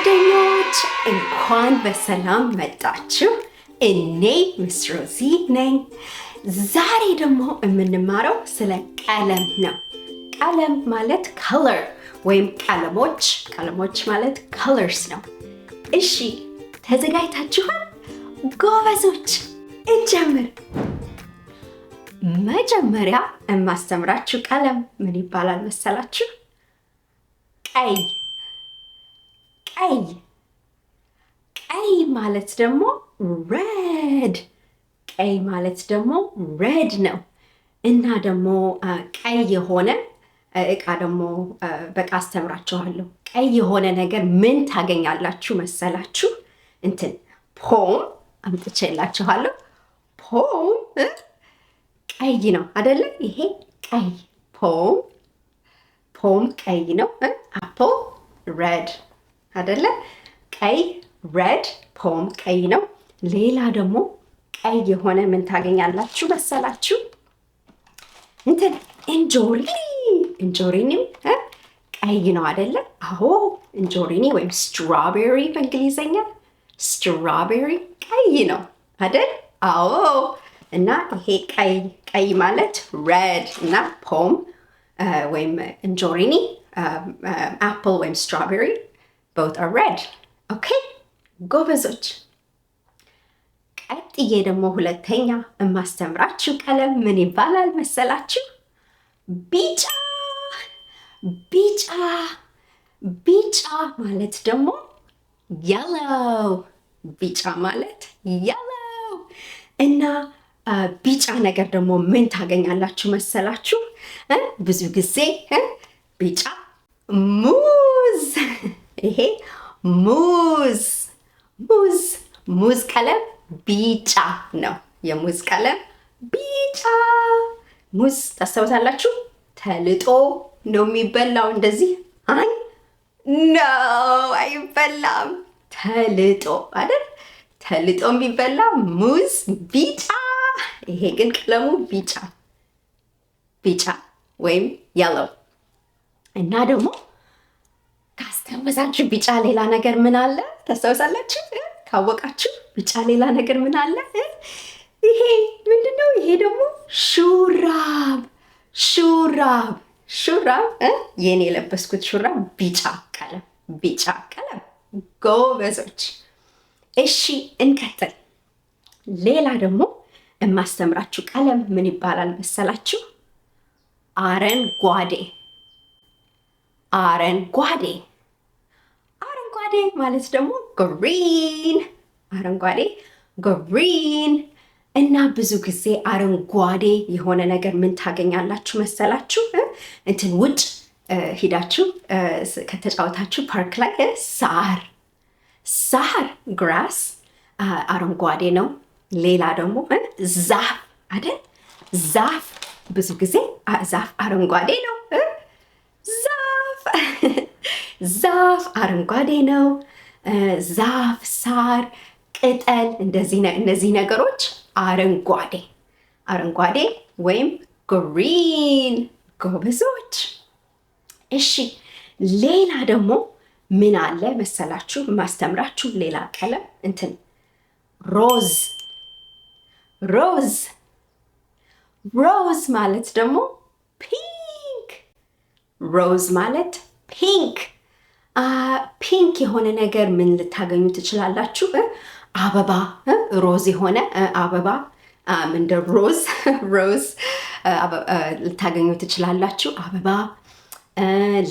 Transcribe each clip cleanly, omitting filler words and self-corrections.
ጓደኞች እንኳን በሰላም መጣችሁ። እኔ ሚስ ሮዚ ነኝ። ዛሬ ደግሞ የምንማረው ስለ ቀለም ነው። ቀለም ማለት color ወይም ቀለሞች ማለት colors ነው። እሺ ተዘጋጅታችኋል? ጎበዞች እንጀምር። መጀመሪያ የማስተምራችሁ ቀለም ምን ይባላል መሰላችሁ? ቀይ ማለት ደግሞ ሬድ። ቀይ ማለት ደግሞ ሬድ ነው። እና ደግሞ ቀይ የሆነ እቃ ደግሞ በቃ አስተምራችኋለሁ። ቀይ የሆነ ነገር ምን ታገኛላችሁ መሰላችሁ? ፖም አምጥቼላችኋለሁ። ፖም ቀይ ነው አይደለ? ይሄ ቀይ ፖም ቀይ ነው። አፕል ሬድ አይደለ? ቀይ ሬድ፣ ፖም ቀይ ነው። ሌላ ደግሞ ቀይ የሆነ ምን ታገኛላችሁ መሰላችሁ? እንጆሪኒም ቀይ ነው አይደለ? አዎ እንጆሪኒ ወይም ስትራቤሪ በእንግሊዘኛ ስትራቤሪ ቀይ ነው አይደል? አዎ። እና ይሄ ቀይ ማለት ሬድ እና ፖም ወይም እንጆሪኒ አፕል ወይም ስትራቤሪ both are red. Okay? ጎበዞች። ቀጥዬ ደግሞ ሁለተኛ የማስተምራችሁ ቀለም ምን ይባላል መሰላችሁ? ቢጫ ማለት ደግሞ yellow። ቢጫ ማለት yellow። እና ቢጫ ነገር ደግሞ ምን ታገኛላችሁ መሰላችሁ? ብዙ ጊዜ ቢጫ ሙዝ። ይሄ ሙዝ ቀለም ቢጫ ነው። የሙዝ ቀለም ቢጫ። ሙዝ ታስታውሳላችሁ? ተልጦ ነው የሚበላው። እንደዚህ አይበላም። ተልጦ አይደል? ተልጦ የሚበላ ሙዝ ቢጫ። ይሄ ግን ቀለሙ ቢጫ ወይም yellow። እና ደግሞ ካስታወሳችሁ ቢጫ ሌላ ነገር ምን አለ ታስታውሳላችሁ? ካወቃችሁ ቢጫ ሌላ ነገር ምን አለ? ይሄ ምንድነው? ይሄ ደግሞ ሹራብ። የኔ የለበስኩት ሹራብ ቢጫ ቀለም። ጎበዞች። እሺ እንቀጥል። ሌላ ደግሞ የማስተምራችሁ ቀለም ምን ይባላል መሰላችሁ? አረንጓዴ ማለት ደግሞ ግሪን። ግሪን። እና ብዙ ጊዜ አረንጓዴ የሆነ ነገር ምን ታገኛላችሁ መሰላችሁ? ውጭ ሂዳችሁ ከተጫወታችሁ ፓርክ ላይ ሳር ግራስ አረንጓዴ ነው። ሌላ ደግሞ ዛፍ አይደል? ዛፍ ብዙ ጊዜ ዛፍ አረንጓዴ ነው። ዛፍ አረንጓዴ ነው። ዛፍ፣ ሳር፣ ቅጠል እነዚህ ነገሮች አረንጓዴ ወይም ግሪን። ጎበዞች። እሺ ሌላ ደግሞ ምን አለ መሰላችሁ? ማስተምራችሁ ሌላ ቀለም ሮዝ ማለት ደግሞ ፒንክ። ፒንክ የሆነ ነገር ምን ልታገኙ ትችላላችሁ? አበባ፣ ሮዝ የሆነ አበባ እንደ ሮዝ ልታገኙ ትችላላችሁ። አበባ።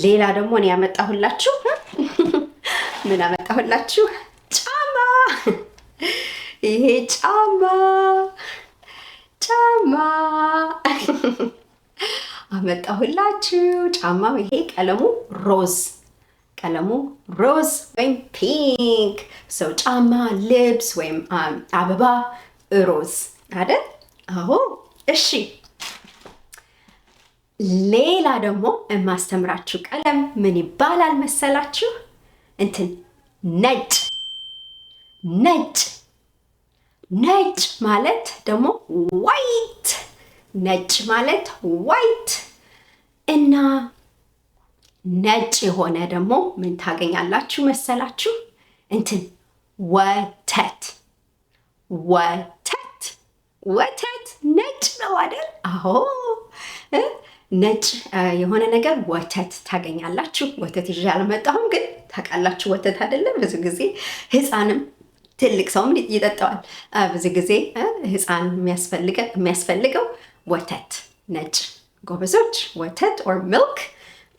ሌላ ደግሞ እኔ ያመጣሁላችሁ ምን አመጣሁላችሁ? ጫማ። ይሄ ጫማ አመጣሁላችሁ። ጫማው ይሄ ቀለሙ ሮዝ ወይም ፒንክ። ሰው ጫማ፣ ልብስ ወይም አበባ ሮዝ አይደል? አዎ። እሺ ሌላ ደግሞ የማስተምራችሁ ቀለም ምን ይባላል መሰላችሁ? ነጭ ማለት ደግሞ ዋይት። እና ነጭ የሆነ ደግሞ ምን ታገኛላችሁ መሰላችሁ? እንትን ወተት ወተት ወተት ነጭ ነው አይደል? አዎ ነጭ የሆነ ነገር ወተት ታገኛላችሁ። ወተት ይዤ አልመጣሁም፣ ግን ታውቃላችሁ ወተት አይደለም ብዙ ጊዜ ህፃንም ትልቅ ሰውም ይጠጣዋል። ብዙ ጊዜ ህፃን የሚያስፈልገው ወተት ነጭ። ጎበዞች ወተት ኦር ሚልክ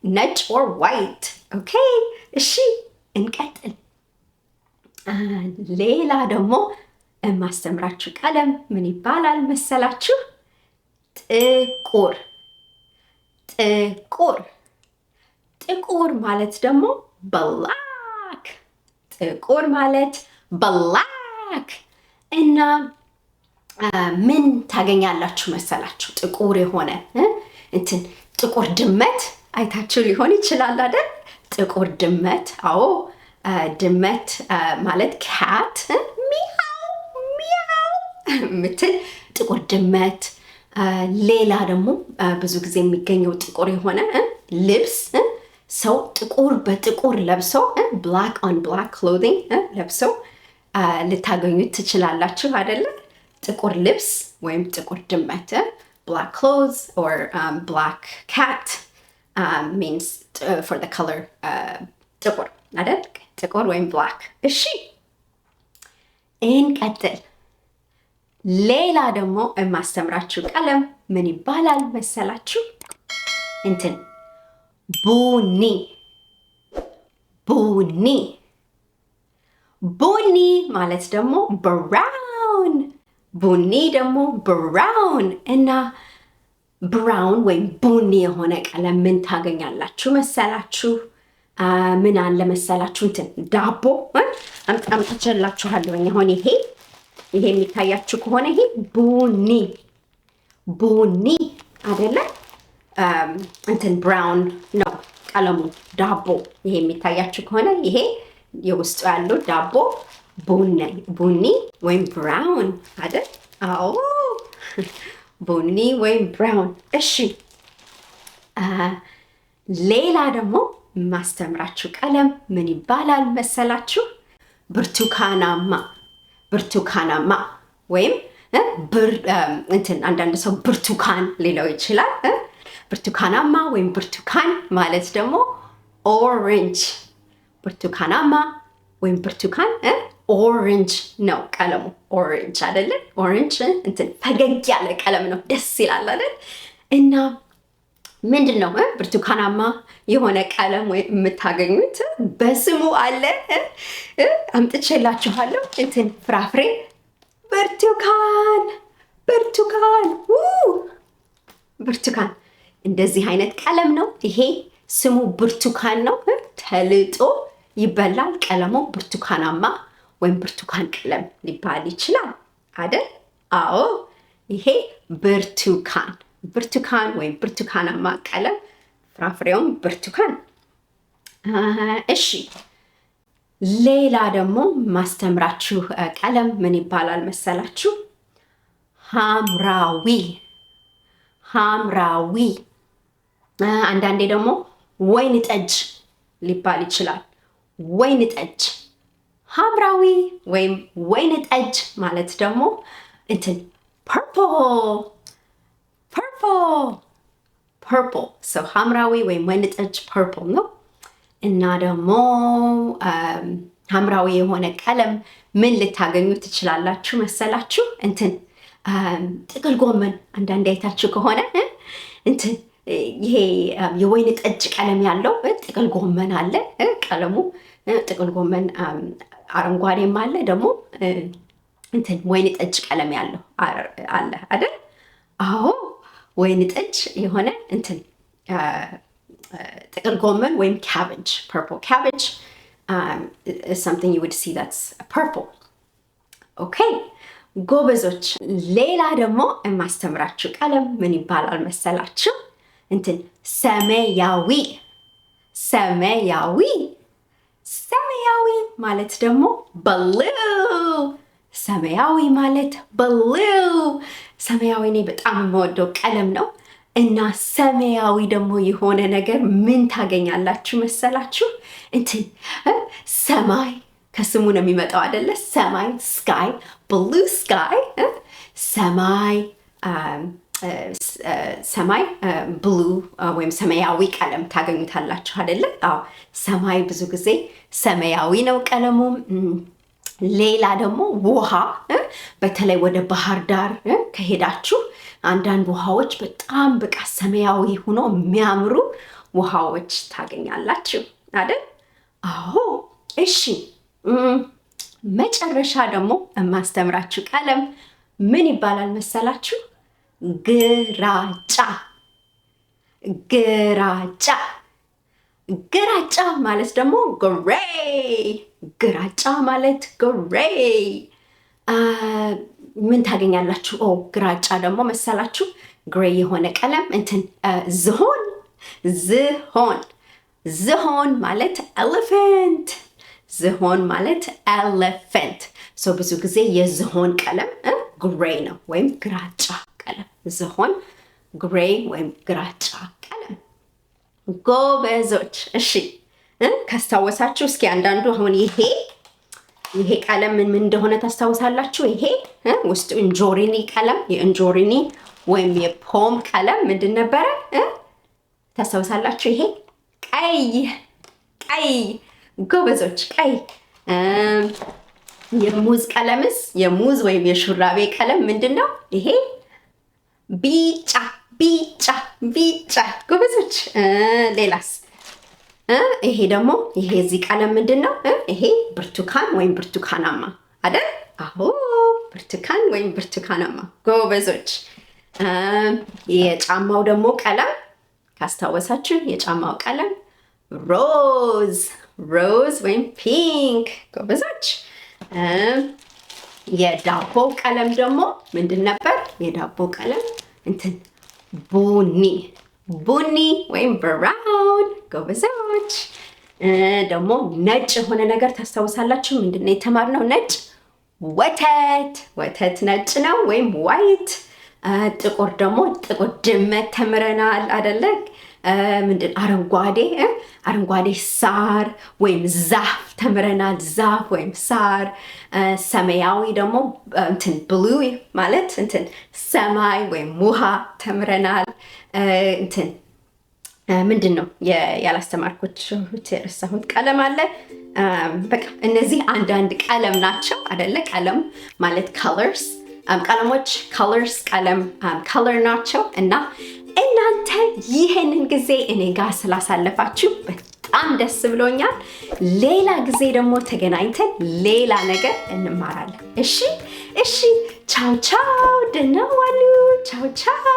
ነጭ ኦር ዋይት። ኦኬ እሺ እንቀጥል። ሌላ ደግሞ የማስተምራችሁ ቀለም ምን ይባላል መሰላችሁ? ጥቁር ጥቁር ጥቁር ማለት ደግሞ ብላክ። ጥቁር ማለት ብላክ። እና ምን ታገኛላችሁ መሰላችሁ? ጥቁር የሆነ እንትን ጥቁር ድመት አይታችሁ ሊሆን ይችላል አይደል? ጥቁር ድመት። አዎ ድመት ማለት ካት ሚያው ሚያው ምትል ጥቁር ድመት። ሌላ ደግሞ ብዙ ጊዜ የሚገኘው ጥቁር የሆነ ልብስ ሰው ጥቁር በጥቁር ለብሰው ብላክ ኦን ብላክ ክሎዚንግ ለብሰው ልታገኙት ትችላላችሁ አይደለ? ጥቁር ልብስ ወይም ጥቁር ድመት black clothes or black cat means for the color ጥቁር አይደል? ጥቁር ወይም black። እሺ እንቀጥል። ሌላ ደግሞ የማስተምራችሁ ቀለም ምን ይባላል መሰላችሁ? እንትን ቡኒ ቡኒ ቡኒ ማለት ደግሞ ብራውን። ቡኒ ደግሞ ብራውን። እና ብራውን ወይም ቡኒ የሆነ ቀለም ምን ታገኛላችሁ መሰላችሁ? ምን አለ መሰላችሁ? እንትን ዳቦ አምጥቼላችኋለሁ። አሁን ይሄ የሚታያችሁ ከሆነ ይሄ ቡኒ ቡኒ አይደለ? እንትን ብራውን ነው ቀለሙ ዳቦ። ይሄ የሚታያችሁ ከሆነ ይሄ የውስጡ ያለው ዳቦ ቡኒ ወይም ብራውን አይደል? አዎ ቡኒ ወይም ብራውን። እሺ ሌላ ደግሞ ማስተምራችሁ ቀለም ምን ይባላል መሰላችሁ? ብርቱካናማ ብርቱካናማ ወይም እንትን አንዳንድ ሰው ብርቱካን ሊለው ይችላል። ብርቱካናማ ወይም ብርቱካን ማለት ደግሞ ኦሬንጅ። ብርቱካናማ ወይም ብርቱካን ኦሬንጅ ነው ቀለሙ። ኦሬንጅ አይደለ? ኦሬንጅ እንትን ፈገግ ያለ ቀለም ነው፣ ደስ ይላል አይደል? እና ምንድን ነው ብርቱካናማ የሆነ ቀለም የምታገኙት? በስሙ አለ። አምጥቼላችኋለሁ። እንትን ፍራፍሬ ብርቱካን ብርቱካን ብርቱካን እንደዚህ አይነት ቀለም ነው። ይሄ ስሙ ብርቱካን ነው። ተልጦ ይበላል። ቀለሙ ብርቱካናማ ወይም ብርቱካን ቀለም ሊባል ይችላል አይደል? አዎ ይሄ ብርቱካን ብርቱካን ወይም ብርቱካናማ ቀለም፣ ፍራፍሬውም ብርቱካን። እሺ ሌላ ደግሞ ማስተምራችሁ ቀለም ምን ይባላል መሰላችሁ? ሐምራዊ ሐምራዊ። አንዳንዴ ደግሞ ወይን ጠጅ ሊባል ይችላል። ወይን ጠጅ ሐምራዊ ወይም ወይን ጠጅ ማለት ደግሞ እንትን ፐርፕል ሰው ሐምራዊ ወይም ወይን ጠጅ ፐርፕል ነው። እና ደግሞ ሐምራዊ የሆነ ቀለም ምን ልታገኙ ትችላላችሁ መሰላችሁ? እንትን ጥቅል ጎመን አንዳንዴ አይታችሁ ከሆነ እንትን ይሄ የወይን ጠጅ ቀለም ያለው ጥቅል ጎመን አለ። ቀለሙ ጥቅል ጎመን አረንጓዴም አለ፣ ደግሞ እንትን ወይን ጠጅ ቀለም ያለው አለ አይደል? አዎ ወይን ጠጅ የሆነ እንትን ጥቅል ጎመን ወይም cabbage, purple cabbage is something you would see that's purple. Okay ጎበዞች፣ ሌላ ደግሞ የማስተምራችሁ ቀለም ምን ይባላል መሰላችሁ? እንትን ሰማያዊ ሰማያዊ ሰማያዊ ማለት ደግሞ blue። ሰማያዊ ማለት blue። ሰማያዊ እኔ በጣም የምወደው ቀለም ነው። እና ሰማያዊ ደግሞ የሆነ ነገር ምን ታገኛላችሁ መሰላችሁ? እንትን ሰማይ ከስሙ ነው የሚመጣው አይደለ? ሰማይ ስካይ፣ ብሉ ስካይ ሰማይ ሰማይ ብሉ ወይም ሰማያዊ ቀለም ታገኙታላችሁ አይደለ? አዎ ሰማይ ብዙ ጊዜ ሰማያዊ ነው ቀለሙ። ሌላ ደግሞ ውሃ፣ በተለይ ወደ ባህር ዳር ከሄዳችሁ አንዳንድ ውሃዎች በጣም በቃ ሰማያዊ ሆኖ የሚያምሩ ውሃዎች ታገኛላችሁ አይደል? አዎ እሺ። መጨረሻ ደግሞ የማስተምራችሁ ቀለም ምን ይባላል መሰላችሁ? ግራጫ። ግራጫ ግራጫ ማለት ደግሞ ግሬይ። ግራጫ ማለት ግሬይ። ምን ታገኛላችሁ? ግራጫ ደግሞ መሰላችሁ ግሬይ የሆነ ቀለም እንትን ዝሆን። ዝሆን ዝሆን ማለት ኤሌፈንት። ዝሆን ማለት ኤሌፈንት። ብዙ ጊዜ የዝሆን ቀለም ግሬይ ነው ወይም ግራጫ ቀለም። ዝሆን ግሬይ ወይም ግራጫ ቀለም። ጎበዞች። እሺ ካስታወሳችሁ እስኪ አንዳንዱ አሁን ይሄ ቀለም ምን እንደሆነ ታስታውሳላችሁ? ይሄ ውስጡ እንጆሪኒ ቀለም፣ የእንጆሪኒ ወይም የፖም ቀለም ምንድን ነበረ ታስታውሳላችሁ? ይሄ ቀይ። ቀይ ጎበዞች፣ ቀይ። የሙዝ ቀለምስ የሙዝ ወይም የሹራቤ ቀለም ምንድን ነው? ይሄ ቢጫ። ቢጫ ቢጫ ጎበዞች። ሌላስ? ይሄ ደግሞ ይሄ እዚህ ቀለም ምንድን ነው? ይሄ ብርቱካን ወይም ብርቱካናማ አይደል? አዎ ብርቱካን ወይም ብርቱካናማ ጎበዞች። የጫማው ደግሞ ቀለም ካስታወሳችሁ የጫማው ቀለም ሮዝ። ሮዝ ወይም ፒንክ ጎበዞች። የዳቦ ቀለም ደግሞ ምንድን ነበር? የዳቦ ቀለም እንትን ቡኒ። ቡኒ ወይም ብራውን ጎበዞች። ደግሞ ነጭ የሆነ ነገር ታስታውሳላችሁ? ምንድን ነው የተማርነው? ነጭ ወተት። ወተት ነጭ ነው ወይም ዋይት። ጥቁር ደግሞ ጥቁር ድመት ተምረናል አይደለ? ምንድን አረንጓዴ አረንጓዴ ሳር ወይም ዛፍ ተምረናል። ዛፍ ወይም ሳር። ሰማያዊ ደግሞ እንትን ብሉ ማለት እንትን ሰማይ ወይም ውሃ ተምረናል። እንትን ምንድን ነው ያላስተማርኩት የረሳሁት ቀለም አለ። በቃ እነዚህ አንዳንድ ቀለም ናቸው አይደለ? ቀለም ማለት colors፣ ቀለሞች colors፣ ቀለም color ናቸው። እና እናንተ ይህንን ጊዜ እኔ ጋር ስላሳለፋችሁ በጣም ደስ ብሎኛል። ሌላ ጊዜ ደግሞ ተገናኝተን ሌላ ነገር እንማራለን። እሺ እሺ። ቻው ቻው። ደህና ዋሉ። ቻው ቻው።